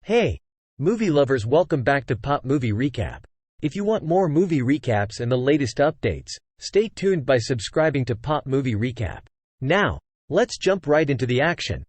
Hey, movie lovers, welcome back to Pop Movie Recap. If you want more movie recaps and the latest updates, stay tuned by subscribing to Pop Movie Recap. Now, let's jump right into the action.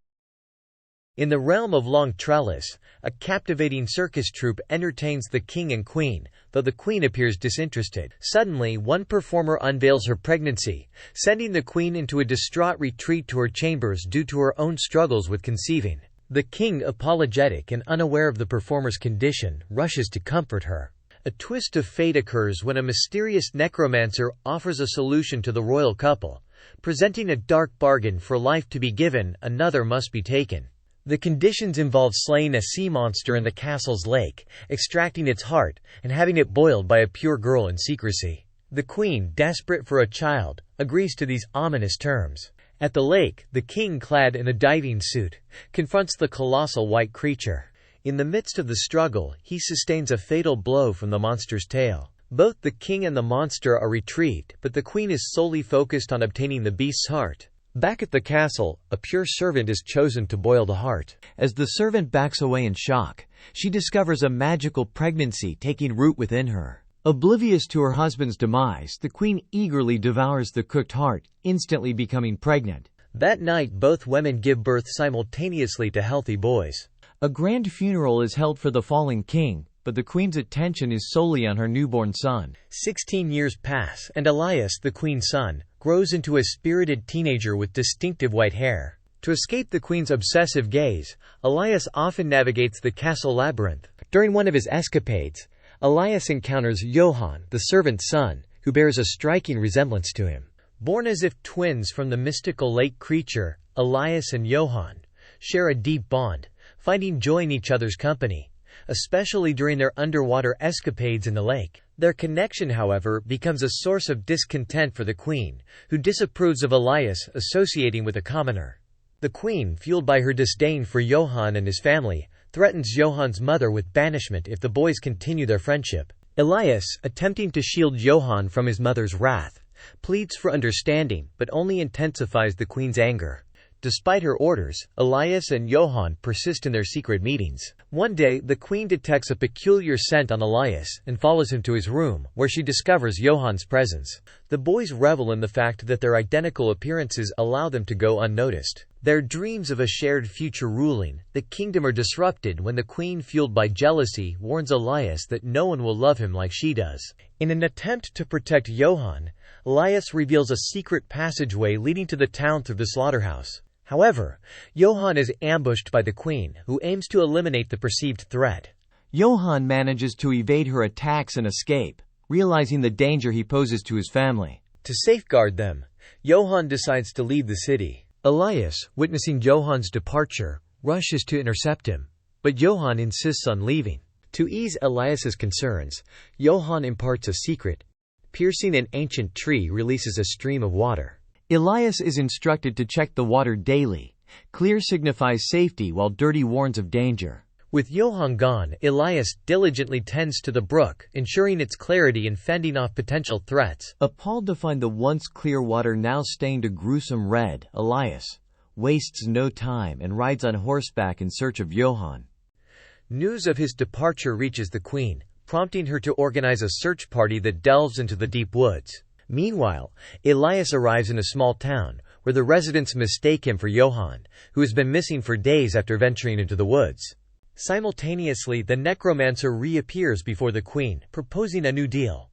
In the realm of Longtrellis, a captivating circus troupe entertains the king and queen, though the queen appears disinterested. Suddenly, one performer unveils her pregnancy, sending the queen into a distraught retreat to her chambers due to her own struggles with conceiving. The king, apologetic and unaware of the performer's condition, rushes to comfort her. A twist of fate occurs when a mysterious necromancer offers a solution to the royal couple, presenting a dark bargain: for life to be given, another must be taken. The conditions involve slaying a sea monster in the castle's lake, extracting its heart, and having it boiled by a pure girl in secrecy. The queen, desperate for a child, agrees to these ominous terms. At the lake, the king, clad in a diving suit, confronts the colossal white creature. In the midst of the struggle, he sustains a fatal blow from the monster's tail. Both the king and the monster are retrieved, but the queen is solely focused on obtaining the beast's heart. Back at the castle, a pure servant is chosen to boil the heart. As the servant backs away in shock, she discovers a magical pregnancy taking root within her. Oblivious to her husband's demise, the queen eagerly devours the cooked heart, instantly becoming pregnant. That night, both women give birth simultaneously to healthy boys. A grand funeral is held for the fallen king, but the queen's attention is solely on her newborn son. 16 years pass, and Elias, the queen's son, grows into a spirited teenager with distinctive white hair. To escape the queen's obsessive gaze, Elias often navigates the castle labyrinth. During one of his escapades, Elias encounters Johann, the servant's son, who bears a striking resemblance to him. Born as if twins from the mystical lake creature, Elias and Johann share a deep bond, finding joy in each other's company, especially during their underwater escapades in the lake. Their connection, however, becomes a source of discontent for the queen, who disapproves of Elias associating with a commoner. The queen, fueled by her disdain for Johann and his family, threatens Johann's mother with banishment if the boys continue their friendship. Elias, attempting to shield Johann from his mother's wrath, pleads for understanding, but only intensifies the queen's anger. Despite her orders, Elias and Johann persist in their secret meetings. One day, the queen detects a peculiar scent on Elias and follows him to his room, where she discovers Johann's presence. The boys revel in the fact that their identical appearances allow them to go unnoticed. Their dreams of a shared future ruling the kingdom are disrupted when the queen, fueled by jealousy, warns Elias that no one will love him like she does. In an attempt to protect Johann, Elias reveals a secret passageway leading to the town through the slaughterhouse. However, Johann is ambushed by the queen, who aims to eliminate the perceived threat. Johann manages to evade her attacks and escape, realizing the danger he poses to his family. To safeguard them, Johann decides to leave the city. Elias, witnessing Johann's departure, rushes to intercept him, but Johann insists on leaving. To ease Elias's concerns, Johann imparts a secret. Piercing an ancient tree releases a stream of water. Elias is instructed to check the water daily. Clear signifies safety while dirty warns of danger. With Johann gone, Elias diligently tends to the brook, ensuring its clarity and fending off potential threats. Appalled to find the once clear water now stained a gruesome red, Elias wastes no time and rides on horseback in search of Johann. News of his departure reaches the queen, prompting her to organize a search party that delves into the deep woods. Meanwhile, Elias arrives in a small town, where the residents mistake him for Johann, who has been missing for days after venturing into the woods. Simultaneously, the necromancer reappears before the queen, proposing a new deal: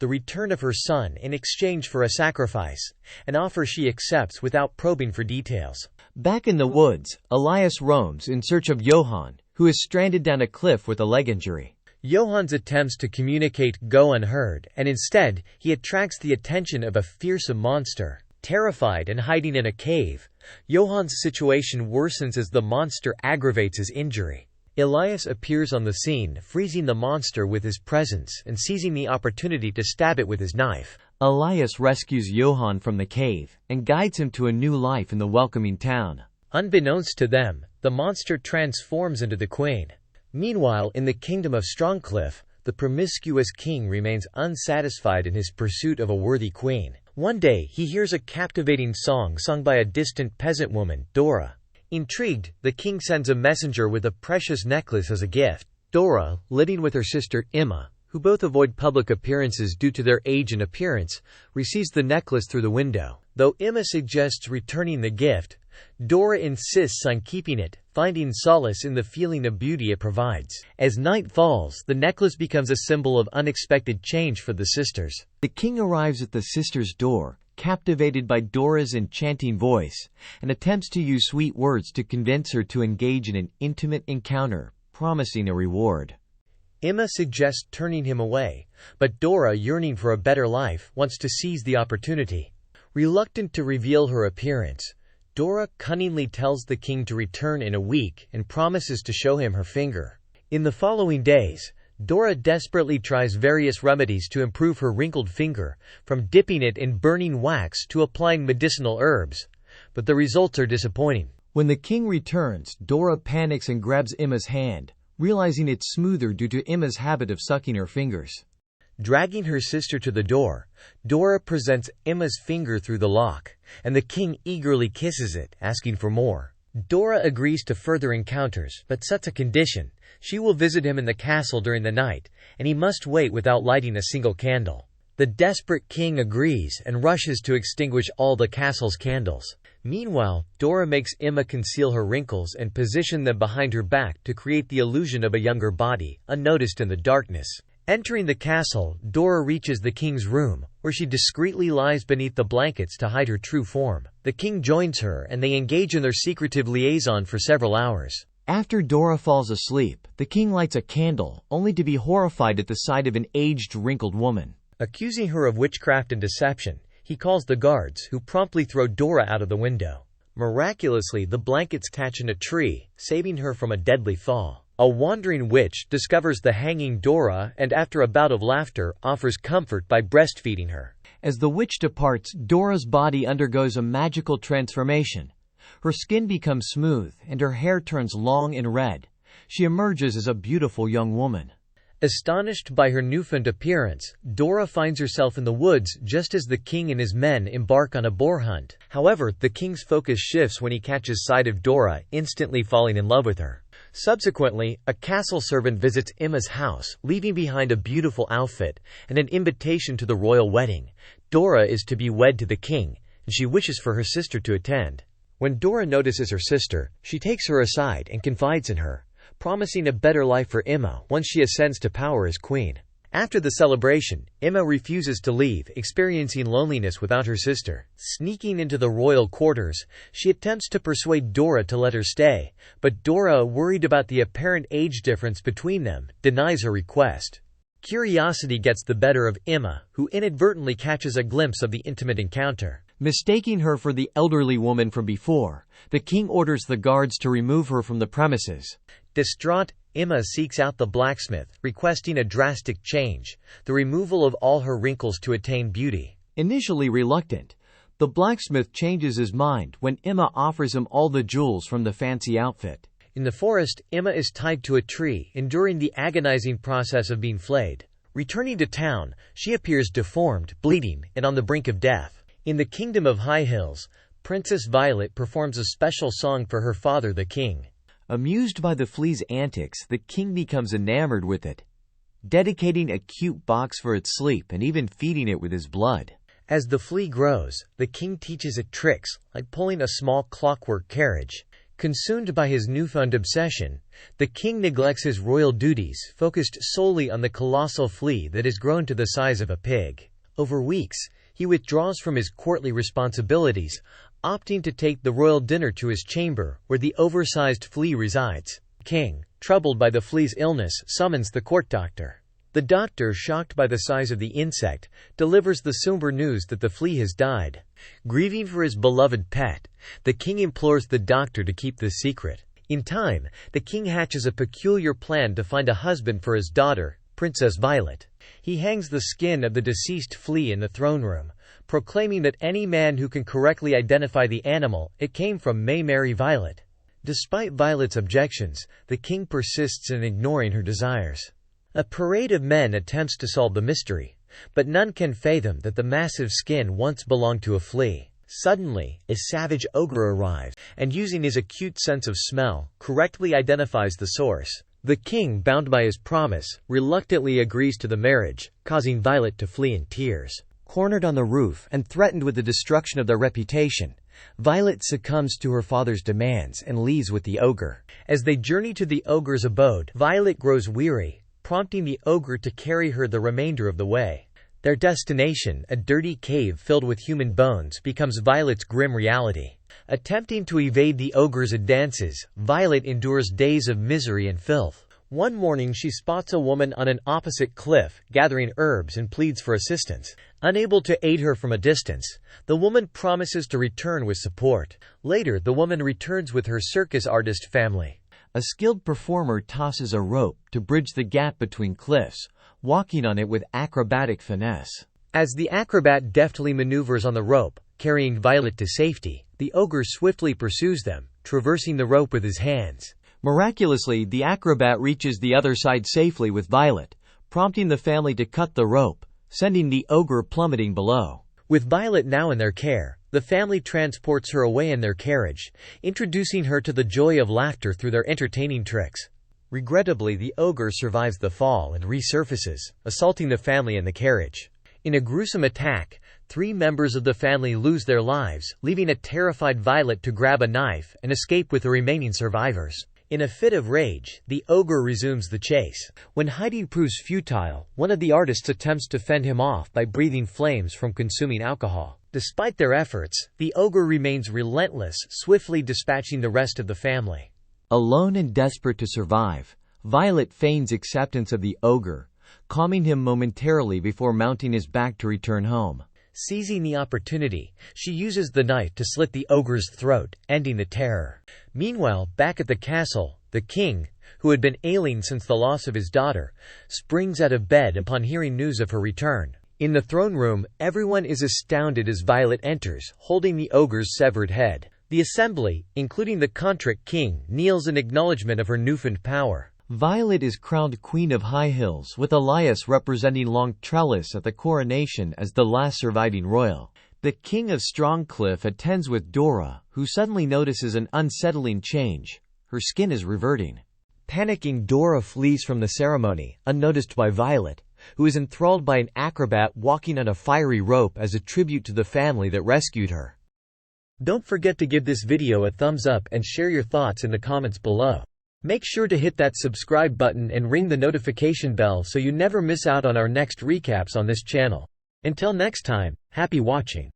the return of her son in exchange for a sacrifice, an offer she accepts without probing for details. Back in the woods, Elias roams in search of Johann, who is stranded down a cliff with a leg injury. Johann's attempts to communicate go unheard, and instead, he attracts the attention of a fearsome monster. Terrified and hiding in a cave, Johann's situation worsens as the monster aggravates his injury. Elias appears on the scene, freezing the monster with his presence and seizing the opportunity to stab it with his knife. Elias rescues Johann from the cave and guides him to a new life in the welcoming town. Unbeknownst to them, the monster transforms into the queen. Meanwhile, in the kingdom of Strongcliff, the promiscuous king remains unsatisfied in his pursuit of a worthy queen. One day, he hears a captivating song sung by a distant peasant woman, Dora. Intrigued, the king sends a messenger with a precious necklace as a gift. Dora, living with her sister Emma, who both avoid public appearances due to their age and appearance, receives the necklace through the window. Though Emma suggests returning the gift, Dora insists on keeping it, finding solace in the feeling of beauty it provides. As night falls, the necklace becomes a symbol of unexpected change for the sisters. The king arrives at the sisters' door, captivated by Dora's enchanting voice, and attempts to use sweet words to convince her to engage in an intimate encounter, promising a reward. Emma suggests turning him away, but Dora, yearning for a better life, wants to seize the opportunity. Reluctant to reveal her appearance, Dora cunningly tells the king to return in a week and promises to show him her finger. In the following days, Dora desperately tries various remedies to improve her wrinkled finger, from dipping it in burning wax to applying medicinal herbs, but the results are disappointing. When the king returns, Dora panics and grabs Emma's hand, realizing it's smoother due to Emma's habit of sucking her fingers. Dragging her sister to the door, Dora presents Emma's finger through the lock, and the king eagerly kisses it, asking for more. Dora agrees to further encounters, but sets a condition: she will visit him in the castle during the night, and he must wait without lighting a single candle. The desperate king agrees and rushes to extinguish all the castle's candles. Meanwhile, Dora makes Emma conceal her wrinkles and position them behind her back to create the illusion of a younger body, unnoticed in the darkness. Entering the castle, Dora reaches the king's room, where she discreetly lies beneath the blankets to hide her true form. The king joins her and they engage in their secretive liaison for several hours. After Dora falls asleep, the king lights a candle, only to be horrified at the sight of an aged, wrinkled woman. Accusing her of witchcraft and deception, he calls the guards, who promptly throw Dora out of the window. Miraculously, the blankets catch in a tree, saving her from a deadly fall. A wandering witch discovers the hanging Dora and, after a bout of laughter, offers comfort by breastfeeding her. As the witch departs, Dora's body undergoes a magical transformation. Her skin becomes smooth, and her hair turns long and red. She emerges as a beautiful young woman. Astonished by her newfound appearance, Dora finds herself in the woods just as the king and his men embark on a boar hunt. However, the king's focus shifts when he catches sight of Dora, instantly falling in love with her. Subsequently, a castle servant visits Emma's house, leaving behind a beautiful outfit and an invitation to the royal wedding. Dora is to be wed to the king, and she wishes for her sister to attend. When Dora notices her sister, she takes her aside and confides in her, promising a better life for Emma once she ascends to power as queen. After the celebration, Emma refuses to leave, experiencing loneliness without her sister. Sneaking into the royal quarters, she attempts to persuade Dora to let her stay, but Dora, worried about the apparent age difference between them, denies her request. Curiosity gets the better of Emma, who inadvertently catches a glimpse of the intimate encounter. Mistaking her for the elderly woman from before, the king orders the guards to remove her from the premises. Distraught, Emma seeks out the blacksmith, requesting a drastic change, the removal of all her wrinkles to attain beauty. Initially reluctant, the blacksmith changes his mind when Emma offers him all the jewels from the fancy outfit. In the forest, Emma is tied to a tree, enduring the agonizing process of being flayed. Returning to town, she appears deformed, bleeding, and on the brink of death. In the kingdom of High Hills, Princess Violet performs a special song for her father, the king. Amused by the flea's antics, the king becomes enamored with it, dedicating a cute box for its sleep and even feeding it with his blood. As the flea grows, the king teaches it tricks, like pulling a small clockwork carriage. Consumed by his newfound obsession, the king neglects his royal duties, focused solely on the colossal flea that has grown to the size of a pig. Over weeks, he withdraws from his courtly responsibilities, opting to take the royal dinner to his chamber, where the oversized flea resides. The king, troubled by the flea's illness, summons the court doctor. The doctor, shocked by the size of the insect, delivers the somber news that the flea has died. Grieving for his beloved pet, the king implores the doctor to keep this secret. In time, the king hatches a peculiar plan to find a husband for his daughter, Princess Violet. He hangs the skin of the deceased flea in the throne room, proclaiming that any man who can correctly identify the animal it came from may marry Violet. Despite Violet's objections, the king persists in ignoring her desires. A parade of men attempts to solve the mystery, but none can fathom that the massive skin once belonged to a flea. Suddenly, a savage ogre arrives, and using his acute sense of smell, correctly identifies the source. The king, bound by his promise, reluctantly agrees to the marriage, causing Violet to flee in tears. Cornered on the roof and threatened with the destruction of their reputation, Violet succumbs to her father's demands and leaves with the ogre. As they journey to the ogre's abode, Violet grows weary, prompting the ogre to carry her the remainder of the way. Their destination, a dirty cave filled with human bones, becomes Violet's grim reality. Attempting to evade the ogre's advances, Violet endures days of misery and filth. One morning she spots a woman on an opposite cliff, gathering herbs, and pleads for assistance. Unable to aid her from a distance, the woman promises to return with support. Later, the woman returns with her circus artist family. A skilled performer tosses a rope to bridge the gap between cliffs, walking on it with acrobatic finesse. As the acrobat deftly maneuvers on the rope, carrying Violet to safety, the ogre swiftly pursues them, traversing the rope with his hands. Miraculously, the acrobat reaches the other side safely with Violet, prompting the family to cut the rope, sending the ogre plummeting below. With Violet now in their care, the family transports her away in their carriage, introducing her to the joy of laughter through their entertaining tricks. Regrettably, the ogre survives the fall and resurfaces, assaulting the family in the carriage. In a gruesome attack, 3 members of the family lose their lives, leaving a terrified Violet to grab a knife and escape with the remaining survivors. In a fit of rage, the ogre resumes the chase. When hiding proves futile, one of the artists attempts to fend him off by breathing flames from consuming alcohol. Despite their efforts, the ogre remains relentless, swiftly dispatching the rest of the family. Alone and desperate to survive, Violet feigns acceptance of the ogre, calming him momentarily before mounting his back to return home. Seizing the opportunity, she uses the knife to slit the ogre's throat, ending the terror. Meanwhile, back at the castle, the king, who had been ailing since the loss of his daughter, springs out of bed upon hearing news of her return. In the throne room, everyone is astounded as Violet enters, holding the ogre's severed head. The assembly, including the contrite king, kneels in acknowledgement of her newfound power. Violet is crowned Queen of High Hills, with Elias representing Longtrellis at the coronation as the last surviving royal. The King of Strongcliff attends with Dora, who suddenly notices an unsettling change. Her skin is reverting. Panicking, Dora flees from the ceremony, unnoticed by Violet, who is enthralled by an acrobat walking on a fiery rope as a tribute to the family that rescued her. Don't forget to give this video a thumbs up and share your thoughts in the comments below. Make sure to hit that subscribe button and ring the notification bell so you never miss out on our next recaps on this channel. Until next time, happy watching.